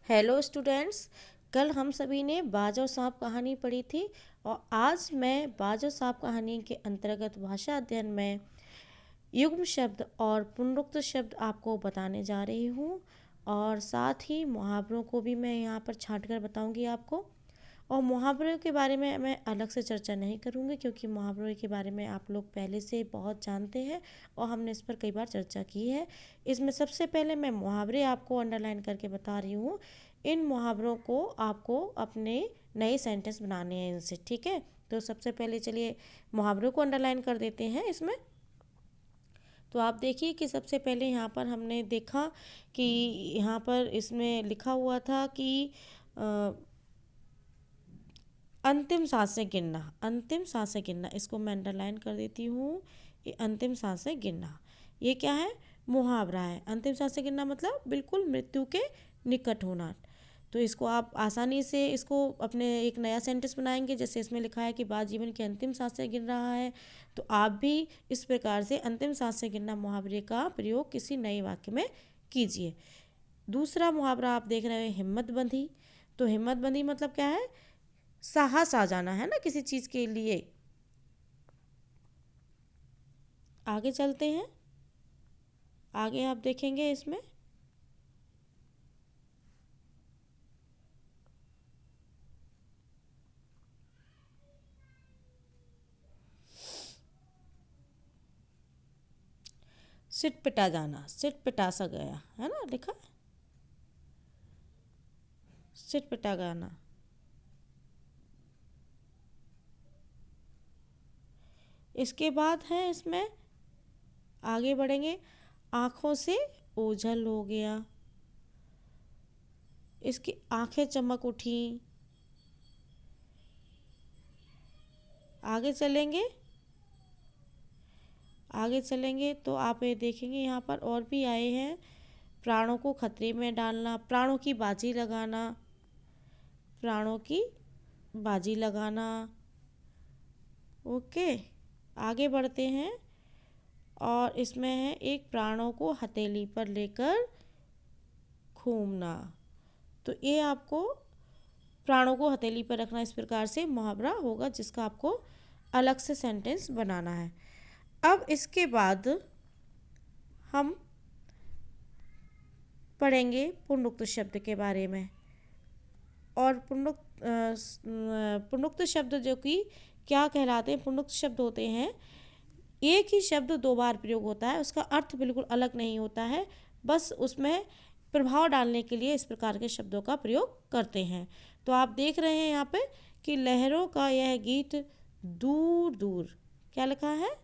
Hello students. कल हम सभी ने बाज और सांप कहानी पढ़ी थी और आज मैं बाज और सांप कहानी के अंतर्गत भाषा अध्ययन में युग्म शब्द और पुनरुक्त शब्द आपको बताने जा रही हूँ और साथ ही मुहावरों को भी मैं यहाँ पर छांट कर बताऊँगी आपको। और मुहावरों के बारे में मैं अलग से चर्चा नहीं करूँगी क्योंकि मुहावरों के बारे में आप लोग पहले से बहुत जानते हैं और हमने इस पर कई बार चर्चा की है। इसमें सबसे पहले मैं मुहावरे आपको अंडरलाइन करके बता रही हूँ। इन मुहावरों को आपको अपने नए सेंटेंस बनाने हैं इनसे, ठीक है। तो सबसे पहले चलिए मुहावरों को अंडरलाइन कर देते हैं इसमें। तो आप देखिए कि सबसे पहले यहाँ पर हमने देखा कि यहाँ पर इसमें लिखा हुआ था कि अंतिम सांसें गिनना, अंतिम सांसें गिनना, इसको मैं अंडरलाइन कर देती हूँ। ये अंतिम सांसें गिनना ये क्या है? मुहावरा है। अंतिम सांसें गिनना मतलब बिल्कुल मृत्यु के निकट होना। तो इसको आप आसानी से इसको अपने एक नया सेंटेंस बनाएंगे। जैसे इसमें लिखा है कि बाल जीवन की अंतिम सांसें गिन रहा है, तो आप भी इस प्रकार से अंतिम सांसें गिनना मुहावरे का प्रयोग किसी नए वाक्य में कीजिए। दूसरा मुहावरा आप देख रहे हैं हिम्मत बंधी। तो हिम्मत बंधी मतलब क्या है? साहस आ जाना है ना किसी चीज़ के लिए। आगे चलते हैं, आगे आप देखेंगे इसमें सिट पिटा जाना, सिट पिटा सा गया है ना, लिखा है सिट पिटा गाना। इसके बाद है इसमें आगे बढ़ेंगे, आँखों से ओझल हो गया। इसकी आंखें चमक उठी। आगे चलेंगे, आगे चलेंगे तो आप ये देखेंगे यहाँ पर और भी आए हैं। प्राणों को खतरे में डालना, प्राणों की बाजी लगाना, प्राणों की बाजी लगाना। ओके, आगे बढ़ते हैं और इसमें है एक प्राणों को हथेली पर लेकर घूमना। तो ये आपको प्राणों को हथेली पर रखना इस प्रकार से मुहावरा होगा जिसका आपको अलग से सेंटेंस बनाना है। अब इसके बाद हम पढ़ेंगे पुनरुक्त शब्द के बारे में। और पुनरुक्त शब्द जो कि क्या कहलाते हैं? पुनरुक्त शब्द होते हैं एक ही शब्द दो बार प्रयोग होता है, उसका अर्थ बिल्कुल अलग नहीं होता है, बस उसमें प्रभाव डालने के लिए इस प्रकार के शब्दों का प्रयोग करते हैं। तो आप देख रहे हैं यहाँ पे कि लहरों का यह गीत दूर दूर, क्या लिखा है?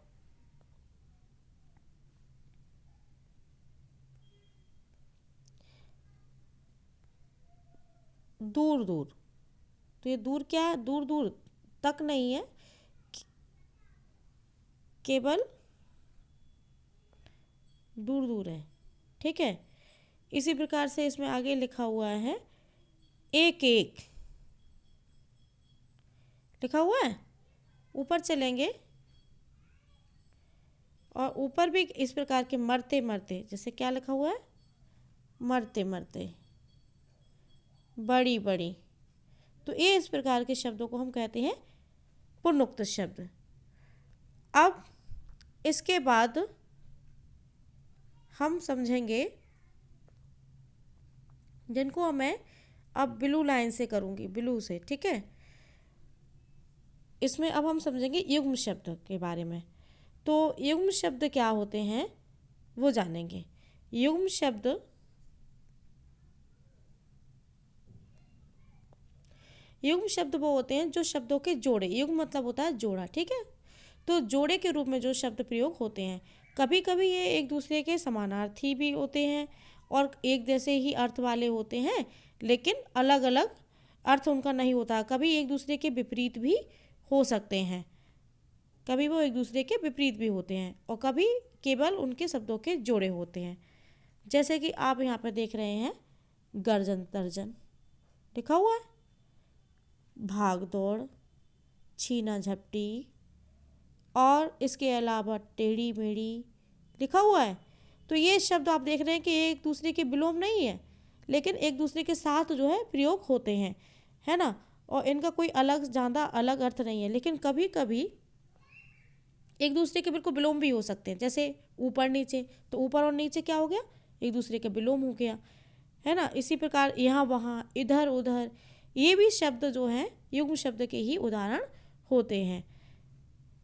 दूर दूर। तो ये दूर क्या है? दूर दूर तक नहीं है, केवल दूर दूर है, ठीक है। इसी प्रकार से इसमें आगे लिखा हुआ है एक एक, लिखा हुआ है। ऊपर चलेंगे और ऊपर भी इस प्रकार के मरते मरते, जैसे क्या लिखा हुआ है? मरते मरते, बड़ी बड़ी। तो ये इस प्रकार के शब्दों को हम कहते हैं पुनरुक्त शब्द। अब इसके बाद हम समझेंगे जिनको मैं अब ब्लू लाइन से करूँगी, ब्लू से, ठीक है। इसमें अब हम समझेंगे युग्म शब्द के बारे में। तो युग्म शब्द क्या होते हैं वो जानेंगे। युग्म शब्द युग्म शब्द वो होते हैं जो शब्दों के जोड़े, युग्म मतलब होता है जोड़ा, ठीक है। तो जोड़े के रूप में जो शब्द प्रयोग होते हैं, कभी कभी ये एक दूसरे के समानार्थी भी होते हैं और एक जैसे ही अर्थ वाले होते हैं, लेकिन अलग अलग अर्थ उनका नहीं होता। कभी एक दूसरे के विपरीत भी हो सकते हैं, कभी वो एक दूसरे के विपरीत भी होते हैं और कभी केवल उनके शब्दों के जोड़े होते हैं। जैसे कि आप यहाँ पर देख रहे हैं गर्जन तर्जन लिखा हुआ है, भाग दौड़, छीना झपटी और इसके अलावा टेढ़ी मेढ़ी लिखा हुआ है। तो ये शब्द आप देख रहे हैं कि एक दूसरे के विलोम नहीं है, लेकिन एक दूसरे के साथ जो है प्रयोग होते हैं, है ना। और इनका कोई अलग ज़्यादा अलग अर्थ नहीं है, लेकिन कभी कभी एक दूसरे के बिल्कुल विलोम भी हो सकते हैं। जैसे ऊपर नीचे, तो ऊपर और नीचे क्या हो गया, एक दूसरे का विलोम हो गया, है ना। इसी प्रकार यहाँ वहाँ, इधर उधर, ये भी शब्द जो हैं युग्म शब्द के ही उदाहरण होते हैं।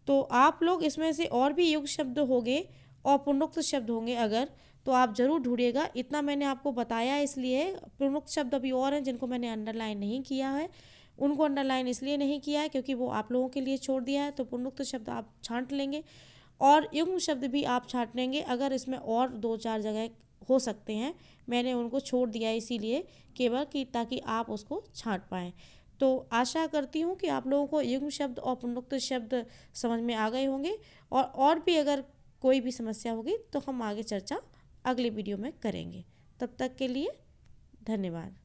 तो आप लोग इसमें से और भी युग्म शब्द होंगे और पुनरुक्त शब्द होंगे अगर, तो आप ज़रूर ढूंढिएगा। इतना मैंने आपको बताया इसलिए, पुनरुक्त शब्द अभी और हैं जिनको मैंने अंडरलाइन नहीं किया है, उनको अंडरलाइन इसलिए नहीं किया है क्योंकि वो आप लोगों के लिए छोड़ दिया है। तो पुनरुक्त शब्द आप छांट लेंगे और युग्म शब्द भी आप छांट लेंगे। अगर इसमें और 2-4 जगह हो सकते हैं, मैंने उनको छोड़ दिया है इसीलिए केवल कि ताकि आप उसको छांट पाएँ। तो आशा करती हूँ कि आप लोगों को युग्म शब्द और पुनरुक्त शब्द समझ में आ गए होंगे। और भी अगर कोई भी समस्या होगी तो हम आगे चर्चा अगले वीडियो में करेंगे। तब तक के लिए धन्यवाद।